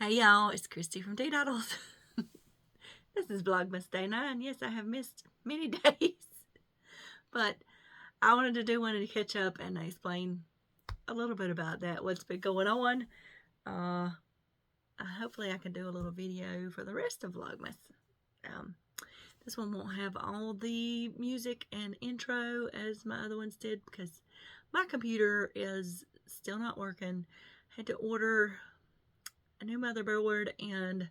Hey y'all, it's Christy from Teadoddles. This is Vlogmas Day 9. Yes, I have missed many days, but I wanted to do one to catch up and explain a little bit about that, what's been going on. Hopefully I can do a little video for the rest of Vlogmas. This one won't have all the music and intro as my other ones did because my computer is still not working. I had to order a new motherboard and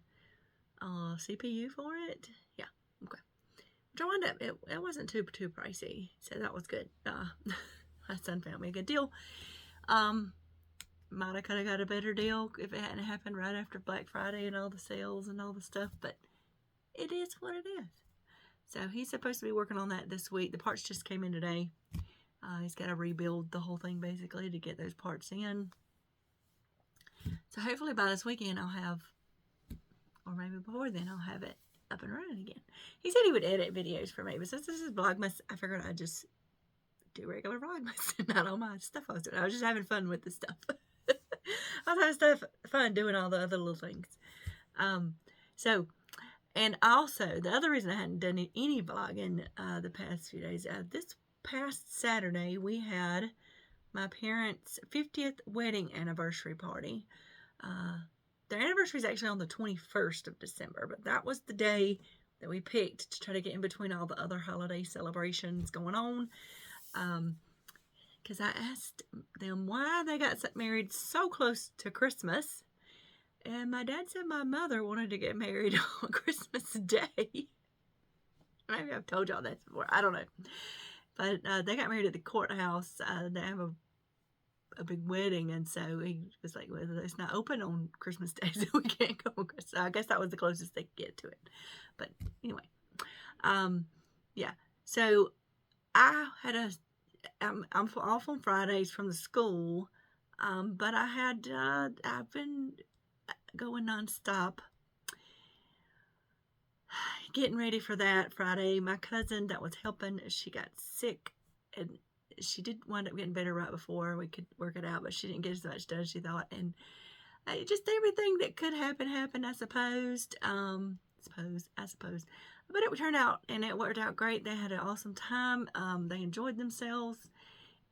CPU for it. Yeah, okay. Which I wound up, it wasn't too pricey, so that was good. My son found me a good deal. Might have could have got a better deal if it hadn't happened right after Black Friday and all the sales and all the stuff, but it is what it is. So he's supposed to be working on that this week. The parts just came in today. He's got to rebuild the whole thing basically to get those parts in. So hopefully by this weekend I'll have, or maybe before then I'll have it up and running again. He said he would edit videos for me, but since this is Vlogmas, I figured I'd just do regular Vlogmas and not all my stuff I was doing. I was just having fun with the stuff. I was having fun doing all the other little things. And also, the other reason I hadn't done any vlogging the past few days, this past Saturday, we had my parents' 50th wedding anniversary party. Their anniversary is actually on the 21st of December, but that was the day that we picked to try to get in between all the other holiday celebrations going on. Because I asked them why they got married so close to Christmas. And my dad said my mother wanted to get married on Christmas Day. Maybe I've told y'all that before. I don't know. But they got married at the courthouse. They have a big wedding, and so he was like, well, it's not open on Christmas Day, so we can't go on Christmas. I guess that was the closest they could get to it. But anyway, yeah. So I had I'm off on Fridays from the school, but I've been going nonstop, getting ready for that Friday. My cousin that was helping, she got sick, and she did wind up getting better right before we could work it out, but she didn't get as much done as she thought, and just everything that could happen, I suppose. But it turned out, and it worked out great. They had an awesome time. They enjoyed themselves,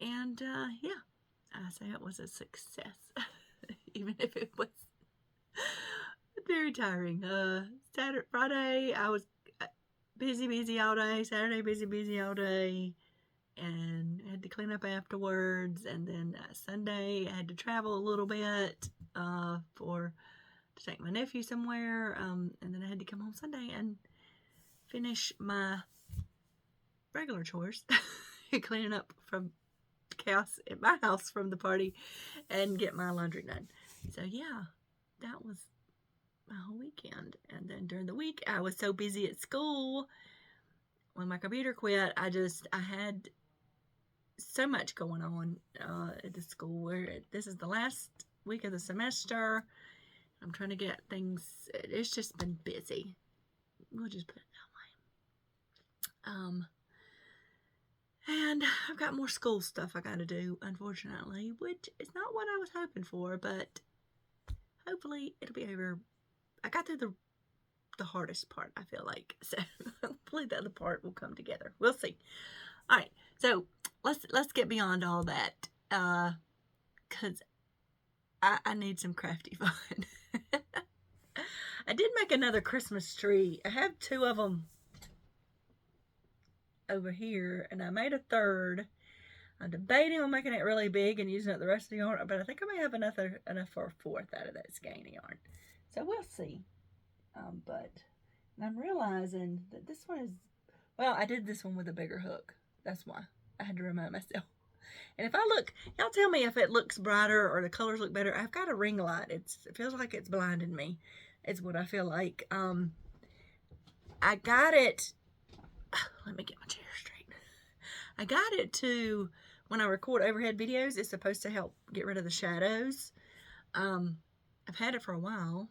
and yeah, I say it was a success, even if it was very tiring. Friday, I was busy all day. Saturday, busy all day, and had to clean up afterwards. And then Sunday, I had to travel a little bit to take my nephew somewhere. And then I had to come home Sunday and finish my regular chores, cleaning up from chaos at my house from the party, and get my laundry done. So yeah, that was my whole weekend. And then during the week, I was so busy at school. When my computer quit, I had so much going on at the school. This is the last week of the semester. I'm trying to get things. It's just been busy. We'll just put it that way. And I've got more school stuff I got to do, unfortunately, which is not what I was hoping for, but hopefully it'll be over. I got through the hardest part, I feel like, so hopefully the other part will come together. We'll see. All right, so let's get beyond all that, because I need some crafty fun. I did make another Christmas tree. I have 2 of them over here, and I made a third. I'm debating on making it really big and using up the rest of the yarn, but I think I may have enough for a 4th out of that skein yarn. So we'll see. But I'm realizing that this one is, well, I did this one with a bigger hook. That's why I had to remind myself. And if I look, y'all tell me if it looks brighter or the colors look better. I've got a ring light. It feels like it's blinding me. It's what I feel like. I got it. Let me get my chair straight. I got it to, when I record overhead videos, it's supposed to help get rid of the shadows. I've had it for a while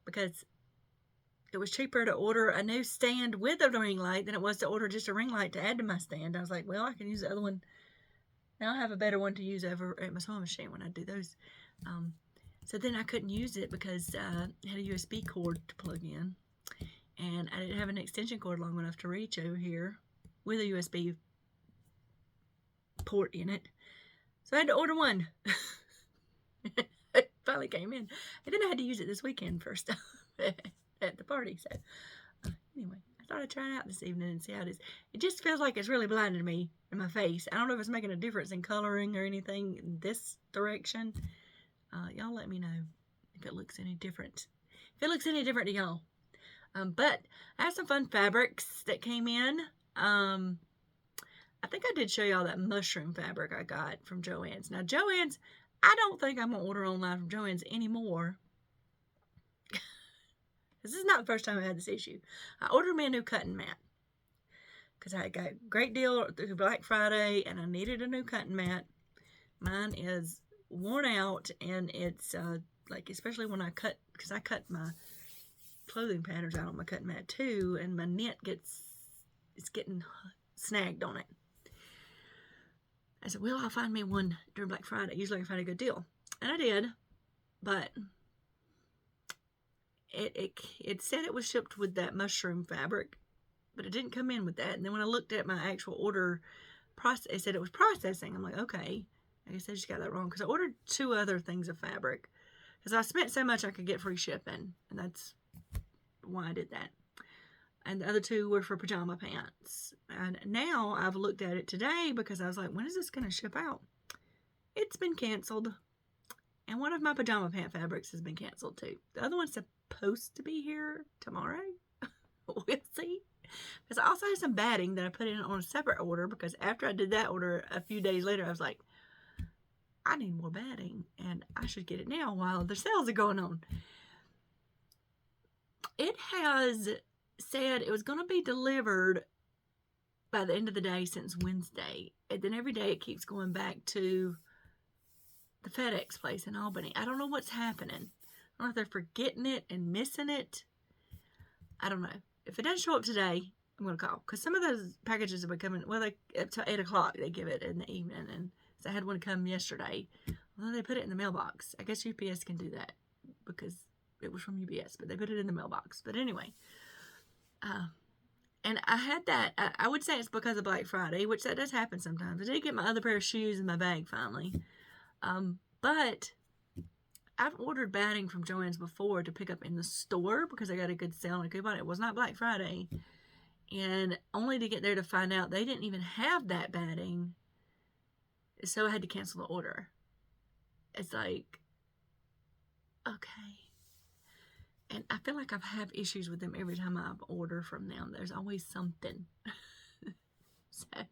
because it was cheaper to order a new stand with a ring light than it was to order just a ring light to add to my stand. I was like, well, I can use the other one. Now I have a better one to use over at my sewing machine when I do those. So then I couldn't use it because it had a USB cord to plug in. And I didn't have an extension cord long enough to reach over here with a USB port in it. So I had to order one. It finally came in. And then I had to use it this weekend first at the party. So anyway, I thought I'd try it out this evening and see how it is. It just feels like it's really blinding me in my face. I don't know if it's making a difference in coloring or anything in this direction. Y'all let me know if it looks any different. If it looks any different to y'all. But I have some fun fabrics that came in. I think I did show y'all that mushroom fabric I got from Joann's. Now, Joann's, I don't think I'm going to order online from Joann's anymore. This is not the first time I had this issue. I ordered me a new cutting mat because I got a great deal through Black Friday and I needed a new cutting mat. Mine is worn out and it's like, especially when I cut, because I cut my clothing patterns out on my cutting mat too, and my knit it's getting snagged on it. I said, well, I'll find me one during Black Friday. Usually I can find a good deal. And I did, but it said it was shipped with that mushroom fabric, but it didn't come in with that. And then when I looked at my actual order process, it said it was processing. I'm like, okay, I guess I just got that wrong, because I ordered 2 other things of fabric because I spent so much I could get free shipping, and that's why I did that. And the other 2 were for pajama pants. And now I've looked at it today because I was like, when is this going to ship out? It's been canceled. And one of my pajama pant fabrics has been canceled too. The other one's supposed to be here tomorrow. We'll see. Because I also have some batting that I put in on a separate order, because after I did that order a few days later, I was like, I need more batting and I should get it now while the sales are going on. It has said it was going to be delivered by the end of the day since Wednesday. And then every day it keeps going back to the FedEx place in Albany. I don't know what's happening. I don't know if they're forgetting it and missing it. I don't know. If it doesn't show up today, I'm going to call. Because some of those packages have been coming, well, up to 8 o'clock they give it in the evening. And so I had one come yesterday. Well, they put it in the mailbox. I guess UPS can do that because it was from UPS, but they put it in the mailbox. But anyway, and I had that, I would say it's because of Black Friday, which that does happen sometimes. I did get my other pair of shoes in my bag finally. But I've ordered batting from Joann's before to pick up in the store because I got a good sale and a coupon. It was not Black Friday. And only to get there to find out they didn't even have that batting. So I had to cancel the order. It's like, okay. And I feel like I have issues with them every time I order from them. There's always something. So I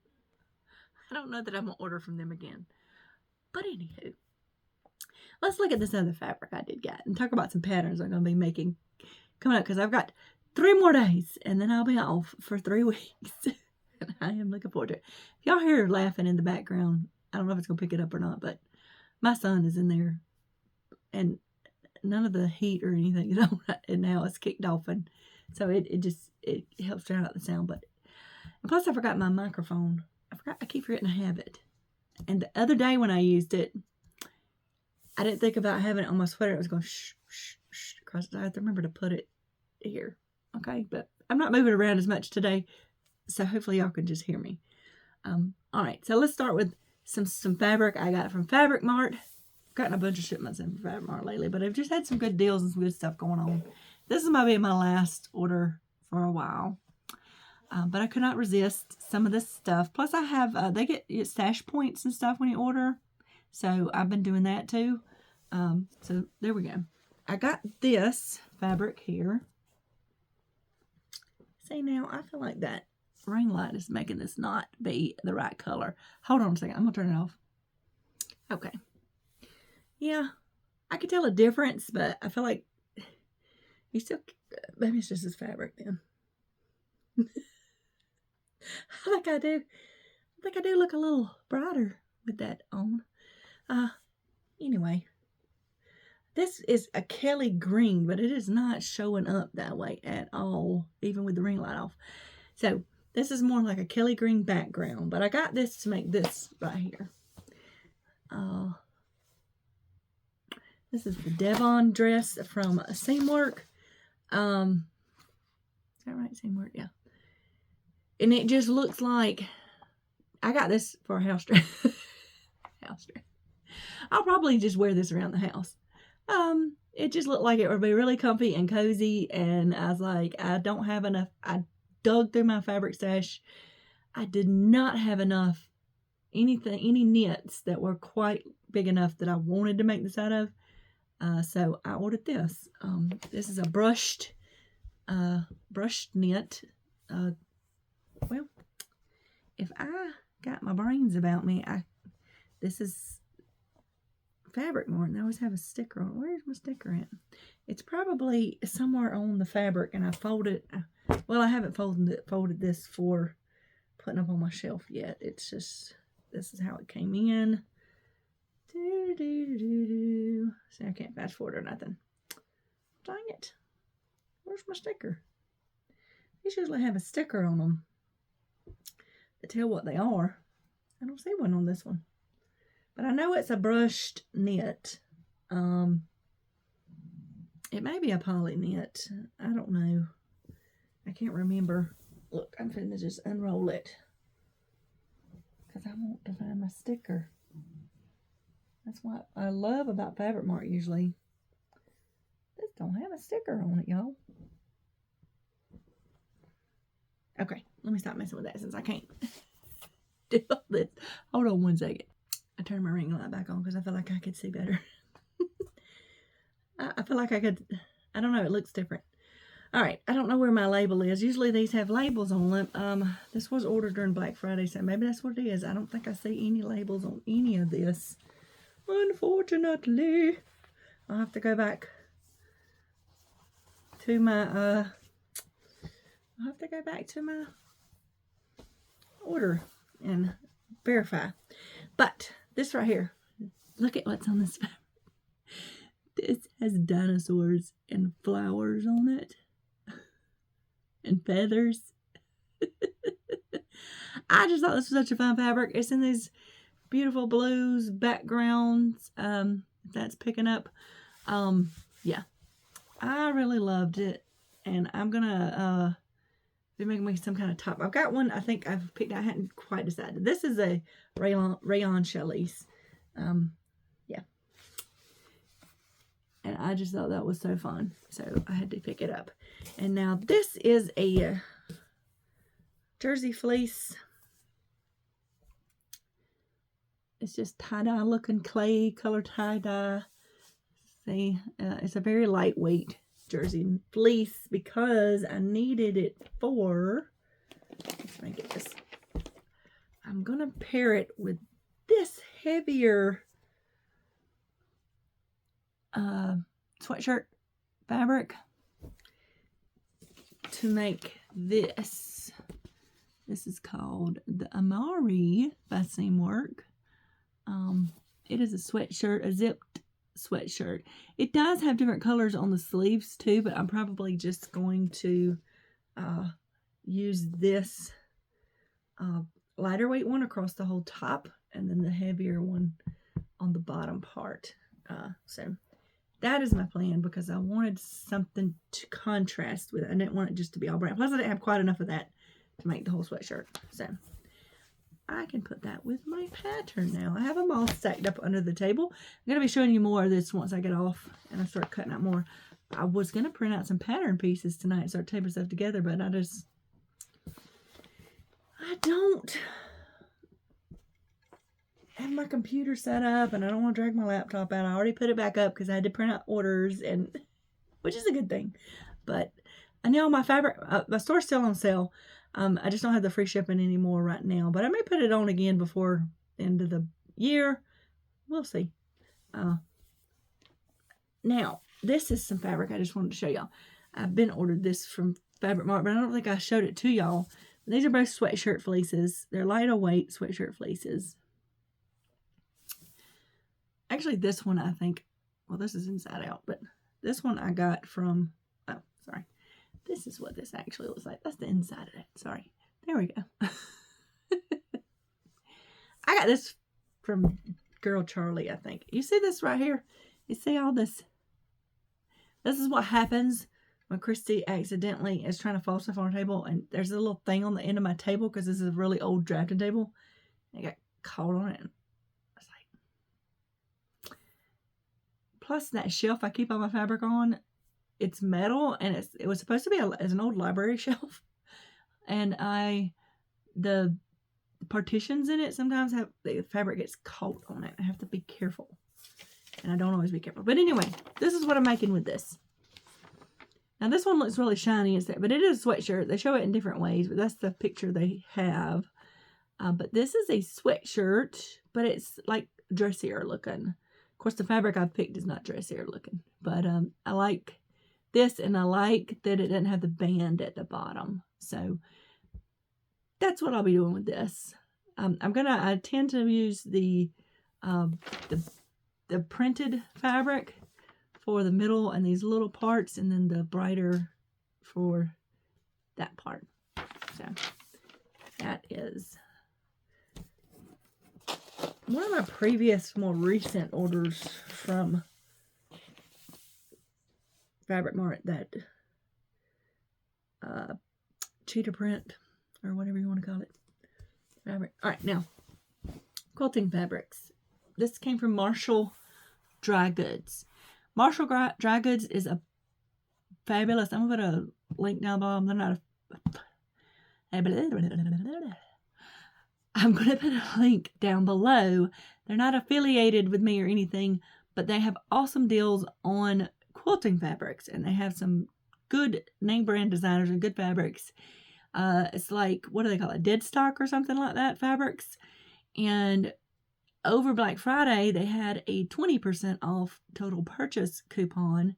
don't know that I'm going to order from them again. But anywho, let's look at this other fabric I did get and talk about some patterns I'm going to be making coming up, because I've got 3 more days and then I'll be off for 3 weeks. And I am looking forward to it. If y'all hear laughing in the background, I don't know if it's going to pick it up or not, but my son is in there and none of the heat or anything is on right, and now it's kicked off, and so it helps drown out the sound. But and plus I forgot my microphone. I keep forgetting I have it. And the other day when I used it, I didn't think about having it on my sweater. It was going shh, shh, shh, across. I have to remember to put it here. Okay, but I'm not moving around as much today, so hopefully y'all can just hear me. All right, so let's start with some fabric I got from Fabric Mart. I've gotten a bunch of shipments in from Fabric Mart lately, but I've just had some good deals and some good stuff going on. This is might be my last order for a while. But I could not resist some of this stuff. Plus I have, they get stash points and stuff when you order. So I've been doing that too. So there we go. I got this fabric here. See, now I feel like that ring light is making this not be the right color. Hold on a second. I'm going to turn it off. Okay. Yeah, I could tell a difference, but I feel like you still, maybe it's just this fabric then. I think I do look a little brighter with that on. Anyway, this is a Kelly green, but it is not showing up that way at all, even with the ring light off. So this is more like a Kelly green background, but I got this to make this right here. This is the Devon dress from Seamwork. Is that right? Seamwork, yeah. And it just looks like, I got this for a house dress. House dress. I'll probably just wear this around the house. It just looked like it would be really comfy and cozy, and I was like, I don't have enough. I dug through my fabric stash. I did not have enough any knits that were quite big enough that I wanted to make this out of. So I ordered this. This is a brushed knit. Well, if I got my brains about me, this is fabric more, and I always have a sticker on it. Where's my sticker at? It's probably somewhere on the fabric, and I folded. Well, I haven't folded this for putting up on my shelf yet. It's just, this is how it came in. See, I can't fast forward or nothing. Dang it. Where's my sticker? These usually have a sticker on them to tell what they are. I don't see one on this one. But I know it's a brushed knit. It may be a poly knit. I don't know. I can't remember. Look, I'm finna just unroll it, because I want to find my sticker. That's what I love about Fabric Mart usually. This don't have a sticker on it, y'all. Okay, let me stop messing with that since I can't do all this. Hold on one second. I turned my ring light back on because I feel like I could see better. I feel like I could, I don't know, it looks different. All right, I don't know where my label is. Usually these have labels on them. This was ordered during Black Friday, so maybe that's what it is. I don't think I see any labels on any of this, unfortunately. I'll have to go back to my, order and verify. But this right here, look at what's on this fabric. This has dinosaurs and flowers on it. And feathers. I just thought this was such a fun fabric. It's in these beautiful blues backgrounds. If that's picking up. Yeah. I really loved it. And I'm gonna be making me some kind of top. I've got one I think I've picked. I hadn't quite decided. This is a rayon challis. Yeah. And I just thought that was so fun. So I had to pick it up. And now this is a jersey fleece. It's just tie-dye looking clay color tie-dye. See, it's a very lightweight jersey fleece because I needed it for, let's make it this. I'm going to pair it with this heavier sweatshirt fabric to make this. This is called the Amari by Seamwork. It is a sweatshirt, a zipped sweatshirt. It does have different colors on the sleeves too, but I'm probably just going to use this lighter weight one across the whole top, and then the heavier one on the bottom part. So that is my plan, because I wanted something to contrast with it. I didn't want it just to be all brown. Plus, I didn't have quite enough of that to make the whole sweatshirt. So I can put that with my pattern now. I have them all stacked up under the table. I'm going to be showing you more of this once I get off and I start cutting out more. I was going to print out some pattern pieces tonight and start taping stuff together, but I don't have my computer set up, and I don't want to drag my laptop out. I already put it back up because I had to print out orders, and which is a good thing. But I know my fabric, my store's still on sale. I just don't have the free shipping anymore right now, but I may put it on again before the end of the year. We'll see. Now, this is some fabric I just wanted to show y'all. I've been ordered this from Fabric Mart, but I don't think I showed it to y'all. These are both sweatshirt fleeces. They're lighter weight sweatshirt fleeces. Actually, this one I think, well, this is inside out, but this one I got from, oh, sorry. This is what this actually looks like. That's the inside of it. Sorry. There we go. I got this from Girl Charlie, I think. You see this right here? You see all this? This is what happens when Christy accidentally is trying to fall stuff on her table, and there's a little thing on the end of my table because this is a really old drafting table. And I got caught on it. It's like, plus that shelf I keep all my fabric on, it's metal, and it was supposed to be as an old library shelf, and the partitions in it sometimes have the fabric gets caught on it. I have to be careful, and I don't always be careful. But anyway, this is what I'm making with this. Now this one looks really shiny, but it is a sweatshirt. They show it in different ways, but that's the picture they have. But this is a sweatshirt, but it's like dressier looking. Of course, the fabric I've picked is not dressier looking, but I like this, and I like that it doesn't have the band at the bottom. So that's what I'll be doing with this. I tend to use the printed fabric for the middle and these little parts, and then the brighter for that part. So that is one of my previous, more recent orders from Fabric Mart, that cheetah print, or whatever you want to call it, fabric. All right, now quilting fabrics. This came from Marshall Dry Goods. Marshall Dry Goods is a fabulous. I'm gonna put a link down below. I'm gonna put a link down below. They're not affiliated with me or anything, but they have awesome deals on quilting fabrics, and they have some good name brand designers and good fabrics. It's like, what do they call it? Dead stock or something like that fabrics. And over Black Friday, they had a 20% off total purchase coupon.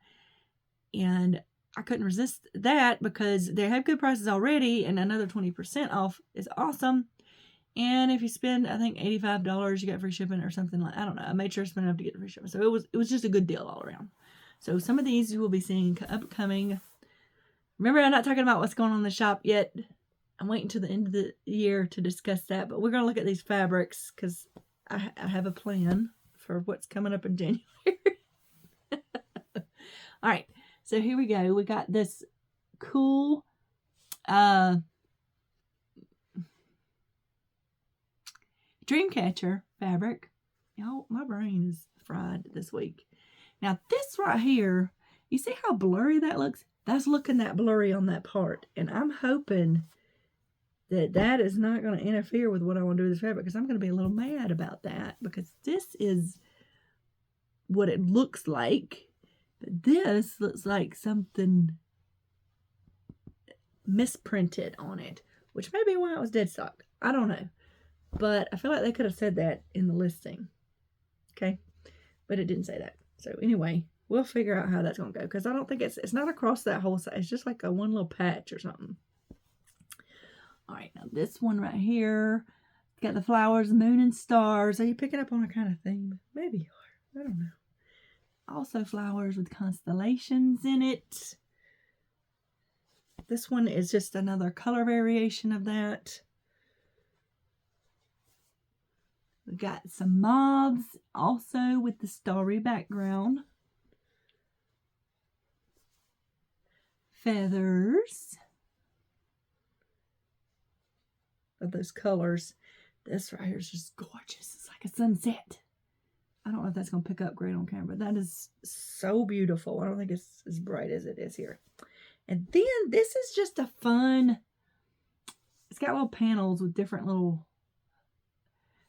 And I couldn't resist that because they have good prices already, and another 20% off is awesome. And if you spend, I think $85, you get free shipping or something like, I don't know. I made sure to spend enough to get the free shipping. So it was just a good deal all around. So some of these you will be seeing upcoming. Remember, I'm not talking about what's going on in the shop yet. I'm waiting till the end of the year to discuss that. But we're going to look at these fabrics because I have a plan for what's coming up in January. All right. So here we go. We got this cool Dreamcatcher fabric. Y'all, my brain is fried this week. Now this right here, you see how blurry that looks? That's looking that blurry on that part. And I'm hoping that that is not going to interfere with what I want to do with this fabric, because I'm going to be a little mad about that, because this is what it looks like. But this looks like something misprinted on it, which may be why it was dead stock. I don't know. But I feel like they could have said that in the listing. Okay? But it didn't say that. So anyway, we'll figure out how that's going to go, because I don't think it's not across that whole side. It's just like a one little patch or something. All right, now this one right here, got the flowers, the moon, and stars. Are you picking up on a kind of theme? Maybe you are. I don't know. Also flowers with constellations in it. This one is just another color variation of that. We got some moths also with the starry background. Feathers. Of those colors. This right here is just gorgeous. It's like a sunset. I don't know if that's going to pick up great on camera, but that is so beautiful. I don't think it's as bright as it is here. And then this is just a fun, it's got little panels with different little,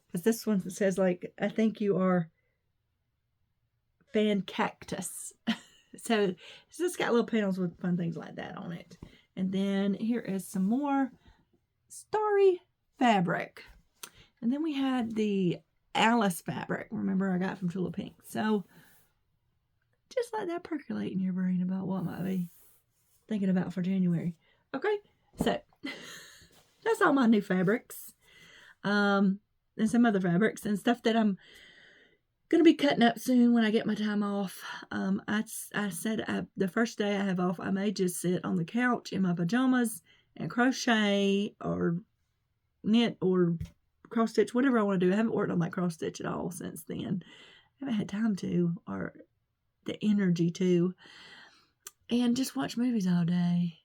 because this one says like, I think you are fan cactus. So it's just got little panels with fun things like that on it. And then here is some more starry fabric. And then we had the Alice fabric. Remember, I got from Tula Pink. So just let that percolate in your brain about what might be thinking about for January. Okay, so that's all my new fabrics. And some other fabrics and stuff that I'm going to be cutting up soon when I get my time off. I said the first day I have off, I may just sit on the couch in my pajamas and crochet or knit or cross stitch, whatever I want to do. I haven't worked on my cross stitch at all since then. I haven't had time to, or the energy too. And just watch movies all day.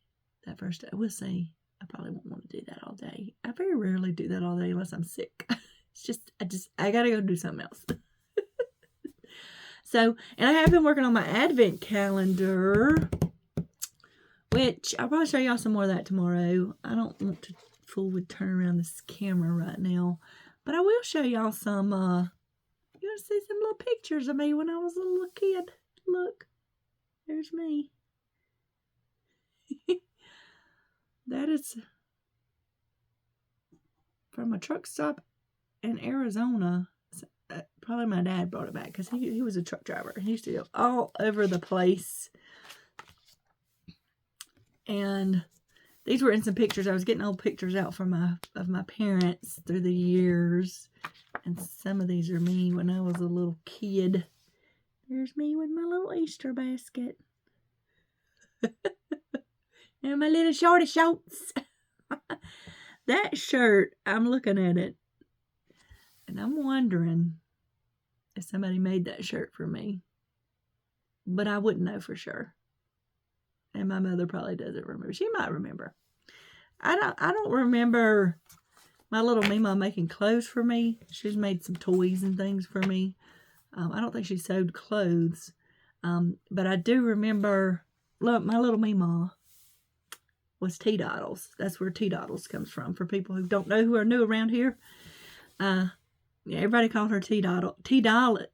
That first day, we'll see. I probably won't want to do that all day. I very rarely do that all day unless I'm sick. It's just, I gotta go do something else. So, and I have been working on my advent calendar, which I'll probably show y'all some more of that tomorrow. I don't want to fool with turn around this camera right now, but I will show y'all some, you're going to see some little pictures of me when I was a little kid. Look, there's me. That is from a truck stop in Arizona. Probably my dad brought it back because he was a truck driver. He used to go all over the place. And these were in some pictures. I was getting old pictures out from of my parents through the years. And some of these are me when I was a little kid. There's me with my little Easter basket. And my little shorty shorts. That shirt, I'm looking at it. And I'm wondering if somebody made that shirt for me. But I wouldn't know for sure. And my mother probably doesn't remember. She might remember. I don't remember my little Mima making clothes for me. She's made some toys and things for me. I don't think she sewed clothes. But I do remember, look, my little Mima was Teadoddles. That's where Teadoddles comes from. For people who don't know, who are new around here. Yeah, everybody called her Teadoddle. Teadolly.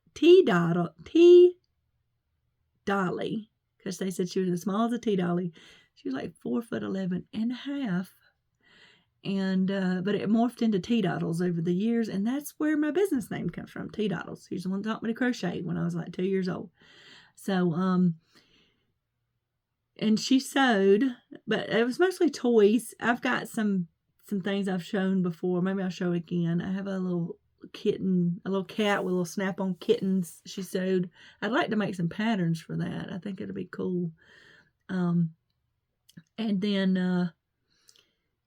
Because they said she was as small as a Teadolly. She was like 4'11.5". And, but it morphed into Teadoddles over the years. And that's where my business name comes from, Teadoddles. She's the one that taught me to crochet when I was like 2 years old. So, and she sewed, but it was mostly toys. I've got some things I've shown before. Maybe I'll show it again. I have a little kitten, a little cat with little snap-on kittens she sewed. I'd like to make some patterns for that. I think it'll be cool. And then,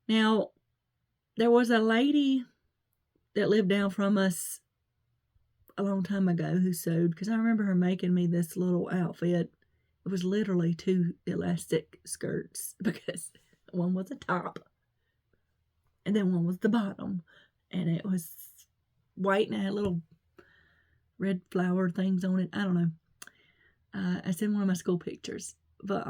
now, there was a lady that lived down from us a long time ago who sewed, because I remember her making me this little outfit. It was literally 2 elastic skirts, because one was a top and then one was the bottom, and it was white and it had little red flower things on it. I don't know. I sent one of my school pictures, but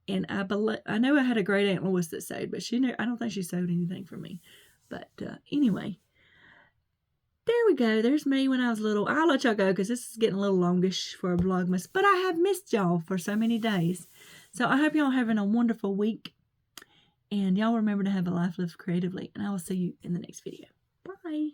and I know I had a great Aunt Lois that sewed, but I don't think she sewed anything for me. But anyway, there we go. There's me when I was little. I'll let y'all go because this is getting a little longish for a Vlogmas, but I have missed y'all for so many days. So I hope y'all having a wonderful week, and y'all remember to have a life lived creatively, and I will see you in the next video. Bye.